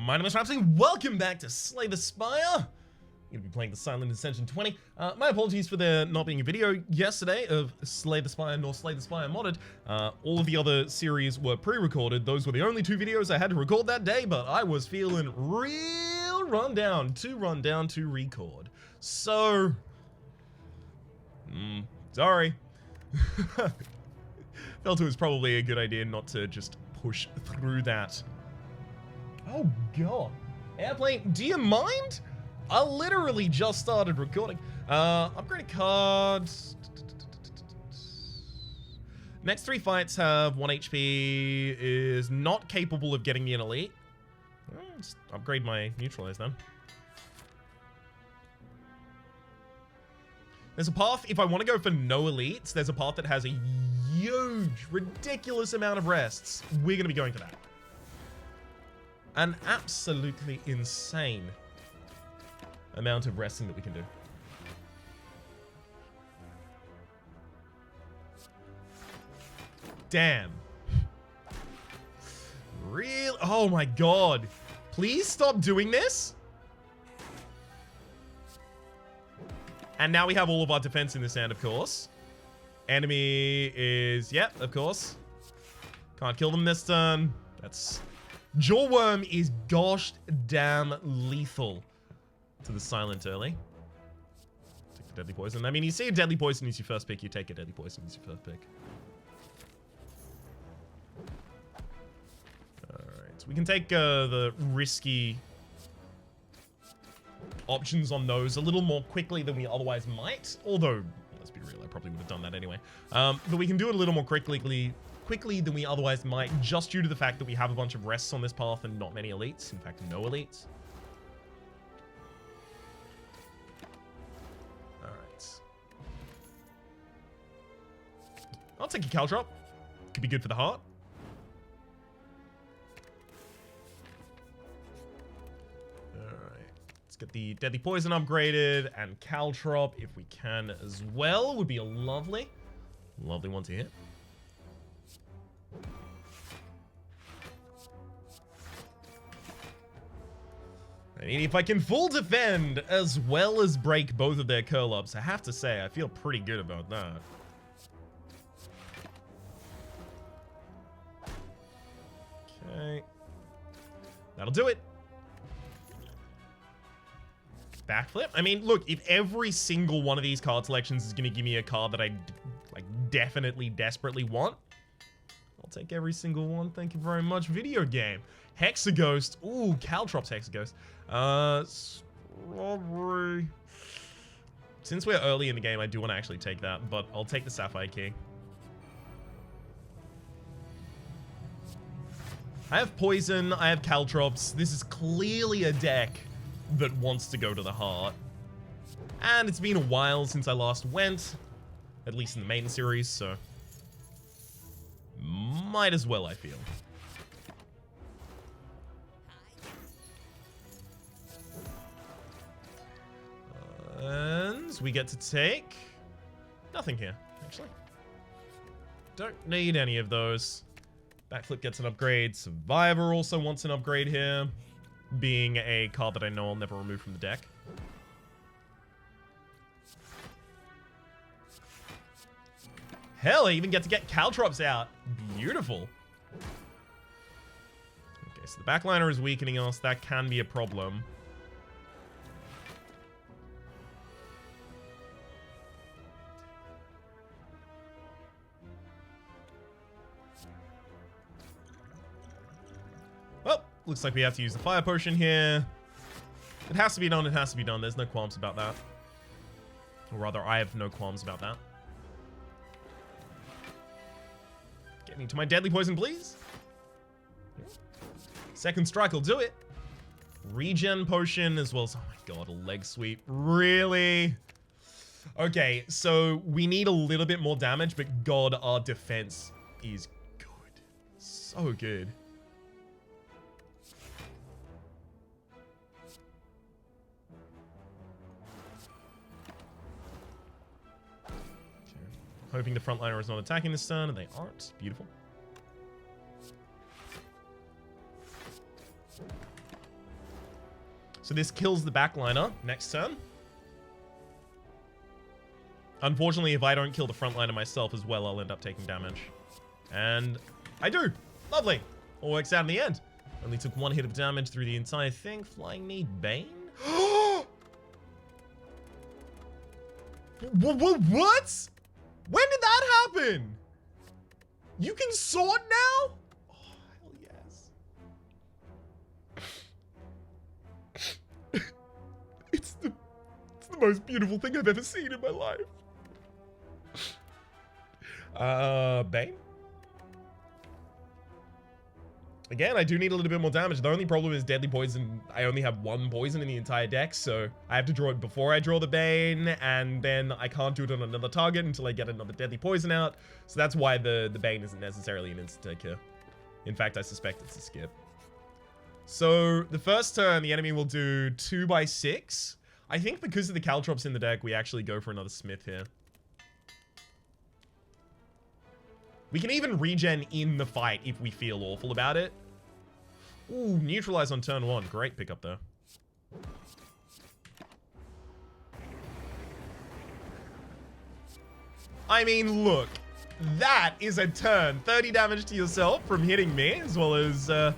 My name is Rhapsody. Welcome back to Slay the Spire. I'm going to be playing the Silent Ascension 20. My apologies for there not being a video yesterday of Slay the Spire nor Slay the Spire modded. All of the other series were pre-recorded. Those were the only two videos I had to record that day, but I was feeling real rundown to record. So, sorry. Felt it was probably a good idea not to just push through that. Oh god. Airplane, do you mind? I literally just started recording. Upgrade cards. Next 3 fights have 1 HP, is not capable of getting me an elite. Just upgrade my neutralize then. There's a path, if I want to go for no elites, there's a path that has a huge, ridiculous amount of rests. We're going to be going for that. An absolutely insane amount of resting that we can do. Damn. Real? Oh my god. Please stop doing this. And now we have all of our defense in this hand, of course. Enemy is, yep, of course. Can't kill them this turn. That's... Jawworm is gosh damn lethal to the silent early. Take the deadly poison. I mean, you see a deadly poison is your first pick, you take a deadly poison as your first pick. Alright, so we can take the risky options on those a little more quickly than we otherwise might. Although, let's be real, I probably would have done that anyway. But we can do it a little more quickly than we otherwise might, just due to the fact that we have a bunch of rests on this path and not many elites. In fact, no elites. Alright. I'll take a Caltrop. Could be good for the heart. Alright. Let's get the Deadly Poison upgraded, and Caltrop, if we can as well, would be a lovely one to hit. I mean, if I can full defend as well as break both of their curl-ups, I have to say, I feel pretty good about that. Okay. That'll do it. Backflip? I mean, look, if every single one of these card selections is going to give me a card that I, like, definitely, desperately want, I'll take every single one. Thank you very much. Video game. Hexaghost. Ooh, Caltrop's Hexaghost. Strawberry. Since we're early in the game, I do want to actually take that, but I'll take the Sapphire Key. I have Poison, I have Caltrops. This is clearly a deck that wants to go to the heart. And it's been a while since I last went, at least in the main series, so might as well, I feel. And we get to take nothing here, actually. Don't need any of those. Backflip gets an upgrade. Survivor also wants an upgrade here, being a card that I know I'll never remove from the deck. Hell, I even get to get Caltrops out. Beautiful. Okay, so the backliner is weakening us. That can be a problem. Well, looks like we have to use the fire potion here. It has to be done, it has to be done. There's no qualms about that. Or rather, I have no qualms about that. Get me to my deadly poison, please. Second strike will do it. Regen potion as well as, oh my god, a leg sweep. Really? Okay, so we need a little bit more damage, but god, our defense is good. So good. Hoping the frontliner is not attacking this turn, and they aren't. Beautiful. So this kills the backliner next turn. Unfortunately, if I don't kill the frontliner myself as well, I'll end up taking damage. And I do. Lovely. All works out in the end. Only took 1 hit of damage through the entire thing. Flying knee Bane? What? When did that happen? You can sword now? Oh, hell yes. It's the most beautiful thing I've ever seen in my life. Bane? Again, I do need a little bit more damage. The only problem is deadly poison. I only have 1 poison in the entire deck, so I have to draw it before I draw the Bane, and then I can't do it on another target until I get another deadly poison out. So that's why the Bane isn't necessarily an instant take here. In fact, I suspect it's a skip. So the first turn, the enemy will do 2x6. I think because of the Caltrops in the deck, we actually go for another Smith here. We can even regen in the fight if we feel awful about it. Ooh, neutralize on turn 1. Great pickup there. I mean, look. That is a turn. 30 damage to yourself from hitting me, as well as the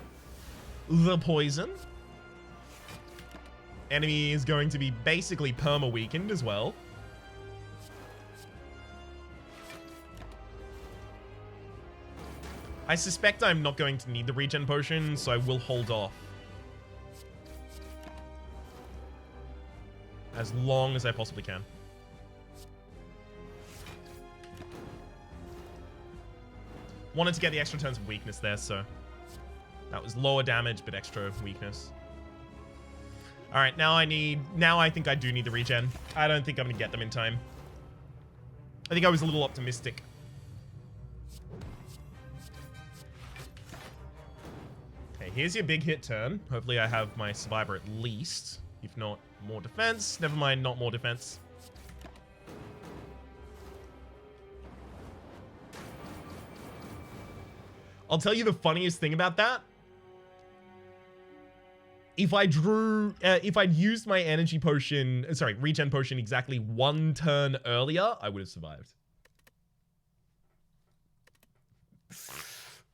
poison. Enemy is going to be basically perma-weakened as well. I suspect I'm not going to need the regen potion, so I will hold off. As long as I possibly can. Wanted to get the extra turns of weakness there, so... that was lower damage, but extra weakness. Alright, now I think I do need the regen. I don't think I'm going to get them in time. I think I was a little optimistic. Here's your big hit turn. Hopefully I have my survivor at least. If not, more defense. Never mind, not more defense. I'll tell you the funniest thing about that. If I'd used my energy potion, regen potion exactly 1 turn earlier, I would have survived.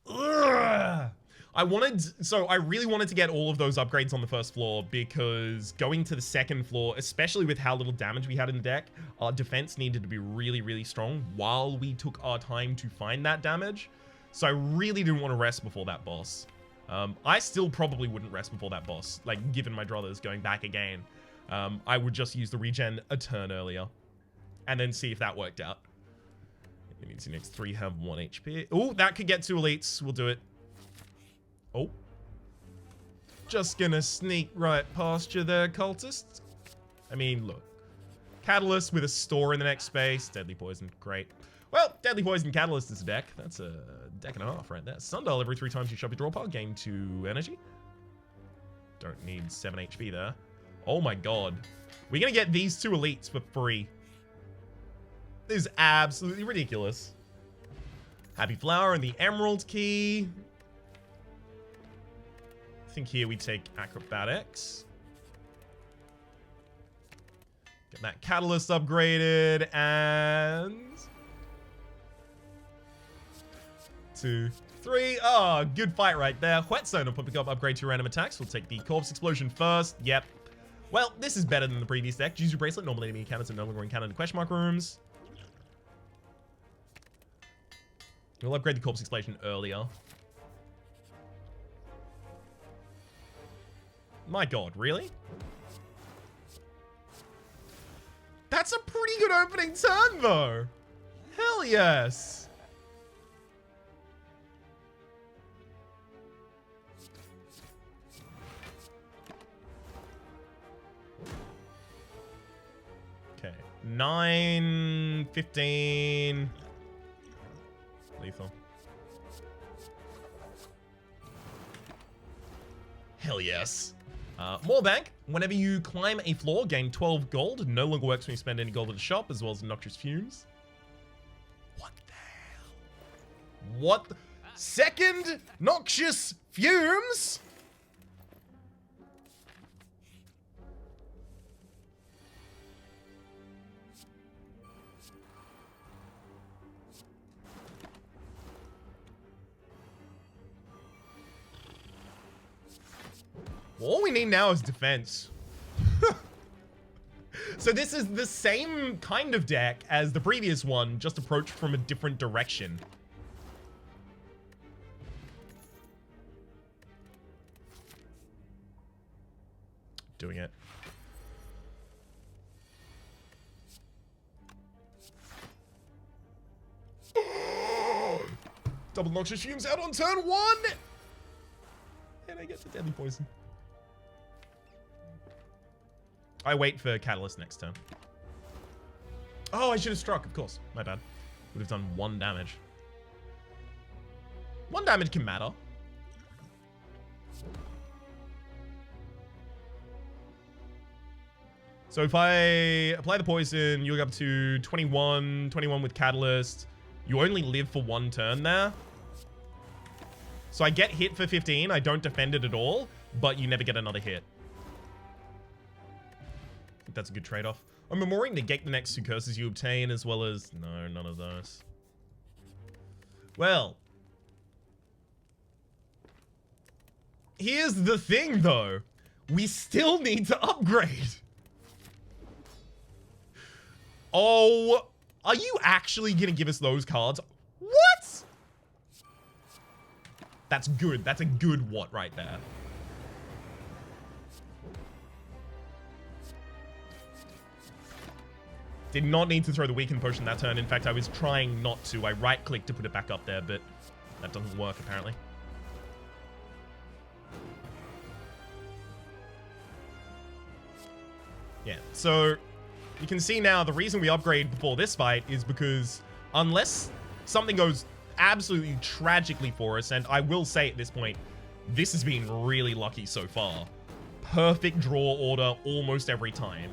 Ugh. I really wanted to get all of those upgrades on the first floor because going to the second floor, especially with how little damage we had in the deck, our defense needed to be really, really strong while we took our time to find that damage. So I really didn't want to rest before that boss. I still probably wouldn't rest before that boss, like given my druthers going back again. I would just use the regen a turn earlier and then see if that worked out. It means the next 3 have 1 HP. Oh, that could get 2 elites. We'll do it. Oh. Just gonna sneak right past you there, cultist. I mean, look. Catalyst with a store in the next space. Deadly poison. Great. Well, Deadly Poison Catalyst is a deck. That's a deck and a half right there. Sundial every 3 times you shove your draw pile. Gain 2 energy. Don't need 7 HP there. Oh my god. We're gonna get these 2 elites for free. This is absolutely ridiculous. Happy Flower and the Emerald Key. I think here we take Acrobatics. Get that Catalyst upgraded and... 2, 3. Oh, good fight right there. Whetstone will pick up upgrade to random attacks. We'll take the Corpse Explosion first. Yep. Well, this is better than the previous deck. Use your Bracelet. Normal enemy encounters and no longer encountered in question mark rooms. We'll upgrade the Corpse Explosion earlier. My god, really? That's a pretty good opening turn, though. Hell yes. Okay, 9, 15. Lethal. Hell yes. More bank. Whenever you climb a floor, gain 12 gold. No longer works when you spend any gold at a shop, as well as Noxious Fumes. What the hell? What? Second Noxious Fumes? All we need now is defense. So this is the same kind of deck as the previous one, just approached from a different direction. Doing it. Double Noxious Fumes out on turn 1! And I get the Deadly Poison. I wait for Catalyst next turn. Oh, I should have struck, of course. My bad. Would have done 1 damage. 1 damage can matter. So if I apply the poison, you look up to 21 with Catalyst. You only live for 1 turn there. So I get hit for 15. I don't defend it at all, but you never get another hit. I think that's a good trade-off. I'm memorizing negate the next 2 curses you obtain, as well as... No, none of those. Well. Here's the thing, though. We still need to upgrade. Oh, are you actually going to give us those cards? What? That's good. That's a good what right there. Did not need to throw the weaken potion that turn. In fact, I was trying not to. I right-clicked to put it back up there, but that doesn't work, apparently. Yeah, so you can see now the reason we upgrade before this fight is because unless something goes absolutely tragically for us, and I will say at this point, this has been really lucky so far. Perfect draw order almost every time.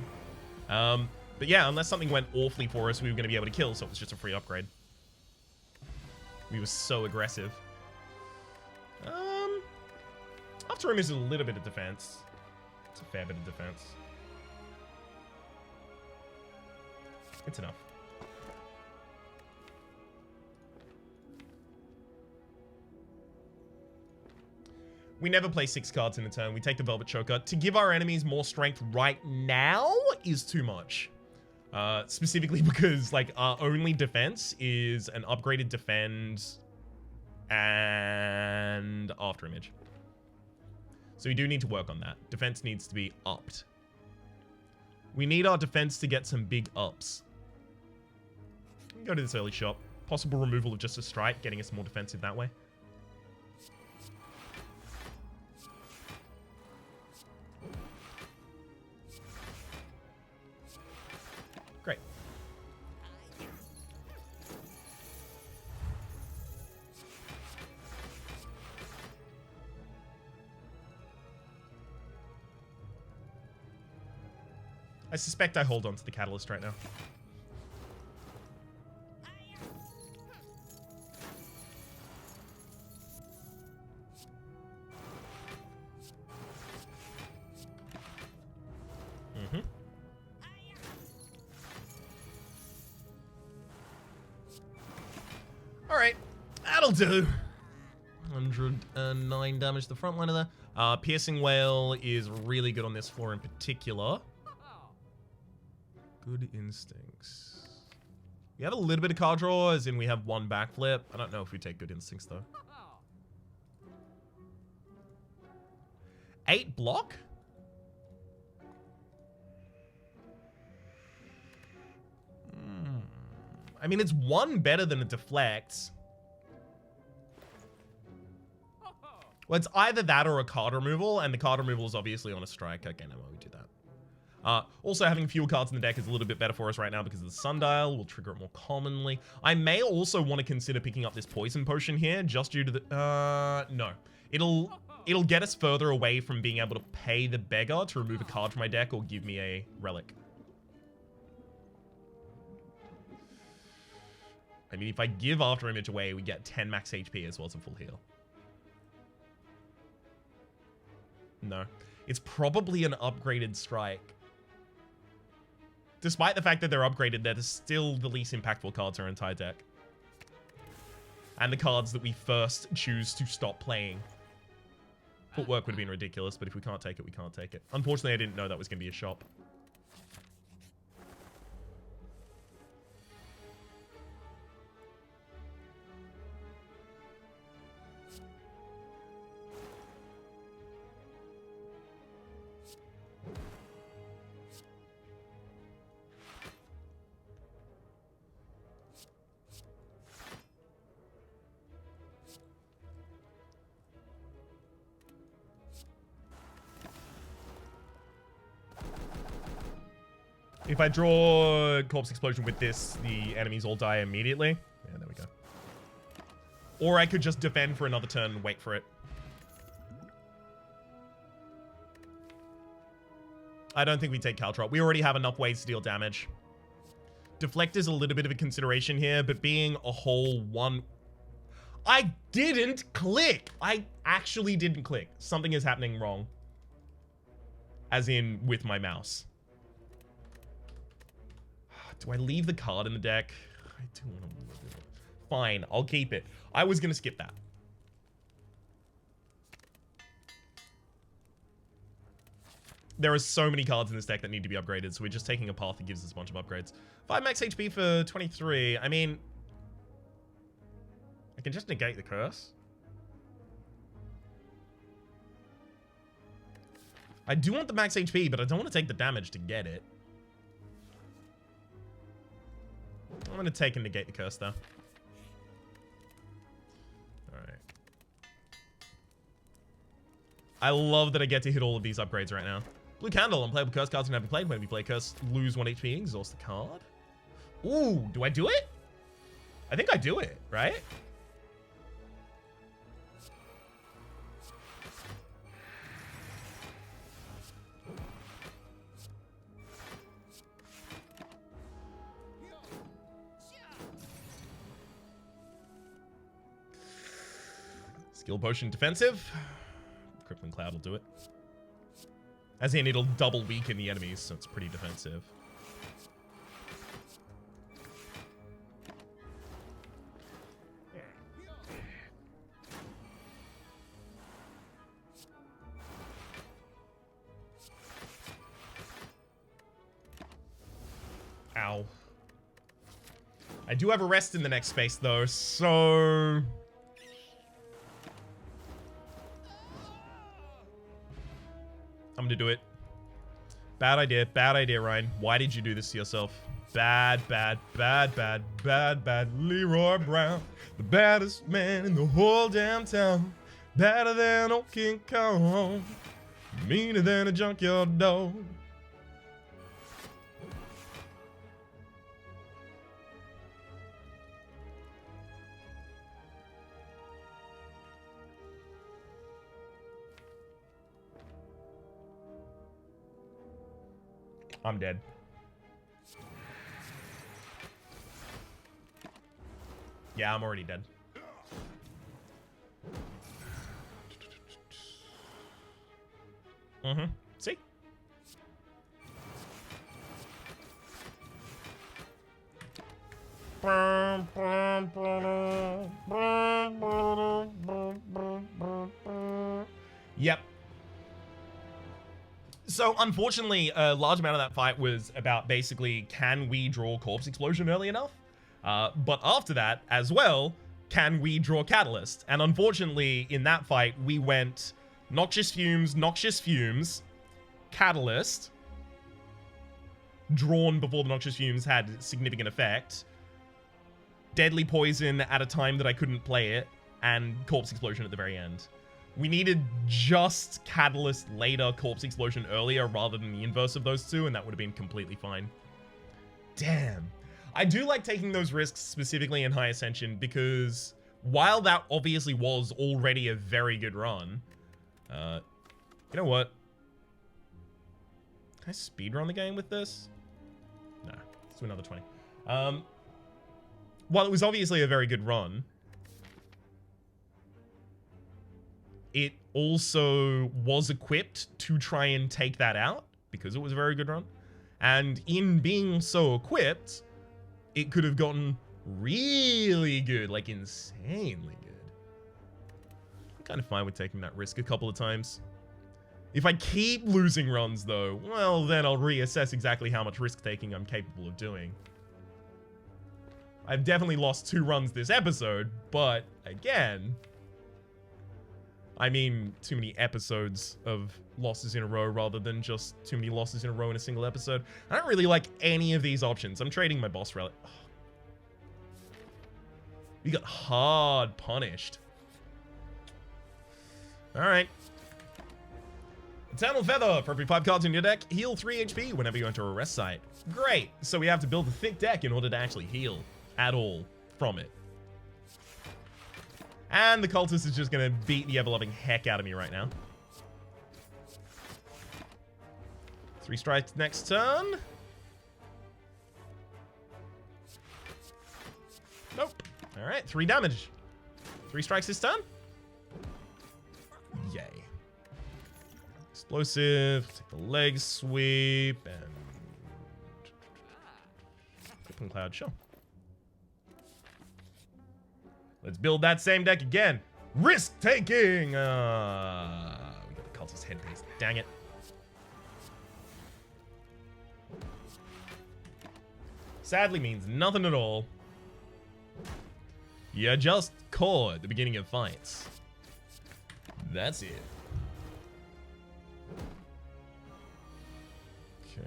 But yeah, unless something went awfully for us, we were going to be able to kill, so it was just a free upgrade. We were so aggressive. After him is a little bit of defense. It's a fair bit of defense. It's enough. We never play 6 cards in a turn. We take the Velvet Choker. To give our enemies more strength right now is too much. Specifically because, like, our only defense is an upgraded defend and after image. So we do need to work on that. Defense needs to be upped. We need our defense to get some big ups. Go to this early shop. Possible removal of just a strike, getting us more defensive that way. Great. I suspect I hold on to the Catalyst right now. Alright, that'll do. 109 damage to the front liner there. Piercing Whale is really good on this floor in particular. Good Instincts. We have a little bit of card draw, as in we have 1 backflip. I don't know if we take Good Instincts, though. 8 block? I mean, it's 1 better than a deflect. Well, it's either that or a card removal, and the card removal is obviously on a strike. Okay, no, we do that. Also, having fewer cards in the deck is a little bit better for us right now because of the Sundial. We'll trigger it more commonly. I may also want to consider picking up this Poison Potion here, just due to the... no. It'll get us further away from being able to pay the Beggar to remove a card from my deck or give me a Relic. I mean, if I give After Image away, we get 10 max HP as well as a full heal. No. It's probably an upgraded strike. Despite the fact that they're upgraded, they're still the least impactful cards in our entire deck. And the cards that we first choose to stop playing. Footwork would have been ridiculous, but if we can't take it, we can't take it. Unfortunately, I didn't know that was going to be a shop. If I draw Corpse Explosion with this, the enemies all die immediately. Yeah, there we go. Or I could just defend for another turn and wait for it. I don't think we take Caltrop. We already have enough ways to deal damage. Deflect is a little bit of a consideration here, but being a whole one... I didn't click! I actually didn't click. Something is happening wrong. As in, with my mouse. Do I leave the card in the deck? I do want to leave it. Fine, I'll keep it. I was going to skip that. There are so many cards in this deck that need to be upgraded, so we're just taking a path that gives us a bunch of upgrades. 5 max HP for 23. I mean, I can just negate the curse. I do want the max HP, but I don't want to take the damage to get it. I'm going to take and negate the curse, though. Alright. I love that I get to hit all of these upgrades right now. Blue Candle. Unplayable curse cards can never be played. When we play curse, lose 1 HP, exhaust the card. Ooh, do I do it? I think I do it, right? Skill Potion defensive. Crippling Cloud will do it. As in, it'll double weaken the enemies, so it's pretty defensive. Ow. I do have a rest in the next space, though, so... I'm gonna do it. Bad idea, Ryan. Why did you do this to yourself? Bad. Leroy Brown, the baddest man in the whole damn town. Better than old King Kong, meaner than a junkyard dog. I'm dead. Yeah, I'm already dead. Mm-hmm. See? Yep. So, unfortunately, a large amount of that fight was about basically, can we draw Corpse Explosion early enough? But after that, as well, can we draw Catalyst? And unfortunately, in that fight, we went Noxious Fumes, Catalyst, drawn before the Noxious Fumes had significant effect, Deadly Poison at a time that I couldn't play it, and Corpse Explosion at the very end. We needed just Catalyst later, Corpse Explosion earlier, rather than the inverse of those two, and that would have been completely fine. Damn. I do like taking those risks, specifically in High Ascension, because while that obviously was already a very good run, you know what? Can I speedrun the game with this? Nah, let's do another 20. While it was obviously a very good run, it also was equipped to try and take that out, because it was a very good run. And in being so equipped, it could have gotten really good, like insanely good. kind of fine with taking that risk a couple of times. If I keep losing runs, though, well, then I'll reassess exactly how much risk-taking I'm capable of doing. I've definitely lost 2 runs this episode, but again, I mean, too many episodes of losses in a row rather than just too many losses in a row in a single episode. I don't really like any of these options. I'm trading my boss relic. Oh. We got hard punished. Alright. Eternal Feather. For every 5 cards in your deck, heal 3 HP whenever you enter a rest site. Great. So we have to build a thick deck in order to actually heal at all from it. And the cultist is just going to beat the ever-loving heck out of me right now. 3 strikes next turn. Nope. Alright, 3 damage. 3 strikes this turn. Yay. Explosive, take the leg sweep, and... Crippling Cloud, sure. Let's build that same deck again. Risk-taking! We got the cultist headpiece. Dang it. Sadly means nothing at all. You just core at the beginning of fights. That's it. Okay.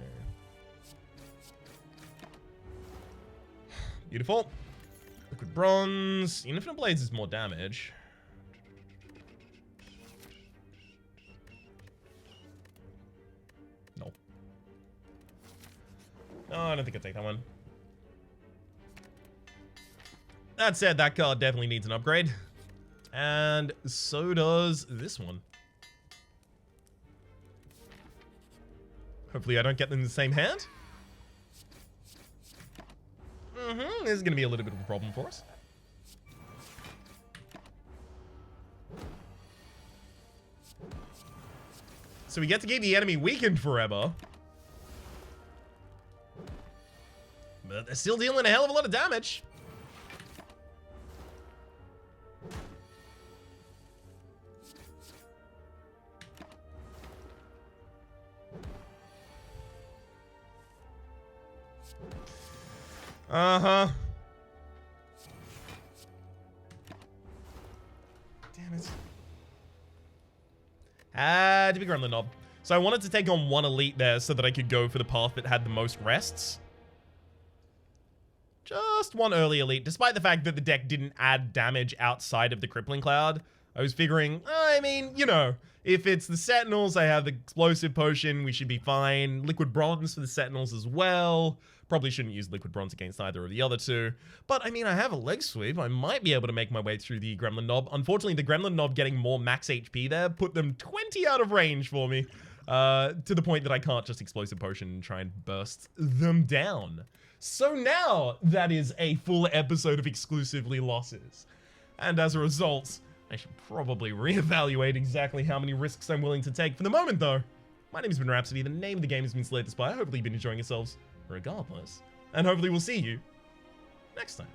Beautiful. Liquid Bronze. Infinite Blades is more damage. No. No, I don't think I'll take that one. That said, that card definitely needs an upgrade. And so does this one. Hopefully I don't get them in the same hand. This is going to be a little bit of a problem for us. So we get to keep the enemy weakened forever. But they're still dealing a hell of a lot of damage. Uh-huh. Damn it. Had to be Gremlin Knob. So I wanted to take on 1 elite there so that I could go for the path that had the most rests. Just 1 early elite, despite the fact that the deck didn't add damage outside of the Crippling Cloud. I was figuring, I mean, you know, if it's the Sentinels, I have the Explosive Potion, we should be fine. Liquid Bronze for the Sentinels as well. Probably shouldn't use Liquid Bronze against either of the other 2. But, I mean, I have a leg sweep. I might be able to make my way through the Gremlin Knob. Unfortunately, the Gremlin Knob getting more max HP there put them 20 out of range for me. To the point that I can't just Explosive Potion and try and burst them down. So now, that is a full episode of exclusively losses. And as a result, I should probably reevaluate exactly how many risks I'm willing to take. For the moment, though, my name has been Rhapsody. The name of the game has been Spire. Hopefully you've been enjoying yourselves regardless. And hopefully we'll see you next time.